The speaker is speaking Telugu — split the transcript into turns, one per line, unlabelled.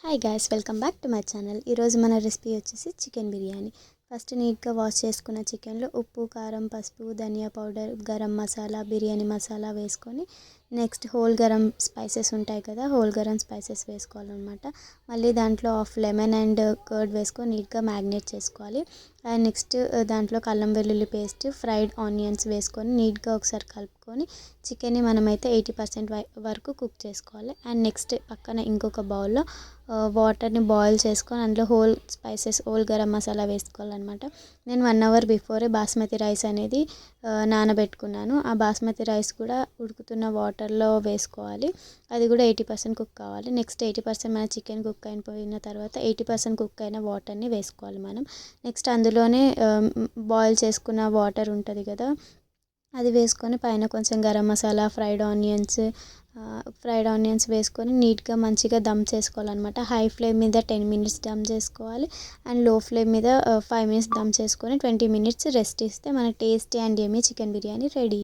Hi guys, welcome back to my channel. ఈరోజు మన రెసిపీ వచ్చేసి చికెన్ బిర్యానీ. ఫస్ట్ నీట్గా వాష్ చేసుకున్న చికెన్లో ఉప్పు, కారం, పసుపు, ధనియా పౌడర్, గరం మసాలా, బిర్యానీ మసాలా వేసుకొని నెక్స్ట్ హోల్ గరం స్పైసెస్ ఉంటాయి కదా, హోల్ గరం స్పైసెస్ వేసుకోవాలన్నమాట. మళ్ళీ దాంట్లో హాఫ్ లెమన్ అండ్ కర్డ్ వేసుకొని నీట్గా మ్యారినేట్ చేసుకోవాలి. అండ్ నెక్స్ట్ దాంట్లో అల్లం వెల్లుల్లి పేస్ట్, ఫ్రైడ్ ఆనియన్స్ వేసుకొని నీట్గా ఒకసారి కలుపుకొని చికెన్ని మనమైతే 80% వరకు కుక్ చేసుకోవాలి. అండ్ నెక్స్ట్ పక్కన ఇంకొక బౌల్లో వాటర్ని బాయిల్ చేసుకొని అందులో whole spices, whole garam masala వేసుకోవాలన్నమాట. నేను 1 అవర్ బిఫోరే బాస్మతి రైస్ అనేది నానబెట్టుకున్నాను. ఆ బాస్మతి రైస్ కూడా ఉడుకుతున్న వాటర్లో వేసుకోవాలి. అది కూడా 80% కుక్ కావాలి. నెక్స్ట్ 80% మన చికెన్ కుక్ అయిపోయిన తర్వాత 80% కుక్ అయిన వాటర్ని వేసుకోవాలి మనం. నెక్స్ట్ అందులోనే బాయిల్ చేసుకున్న వాటర్ ఉంటుంది కదా, అది వేసుకొని పైన కొంచెం గరం మసాలా, ఫ్రైడ్ ఆనియన్స్ వేసుకొని నీట్గా మంచిగా దమ్ చేసుకోవాలన్నమాట. హై ఫ్లేమ్ మీద 10 మినిట్స్ దమ్ చేసుకోవాలి. అండ్ లో ఫ్లేమ్ మీద 5 మినిట్స్ దమ్ చేసుకొని 20 మినిట్స్ రెస్ట్ ఇస్తే మన tasty and yummy chicken biryani ready.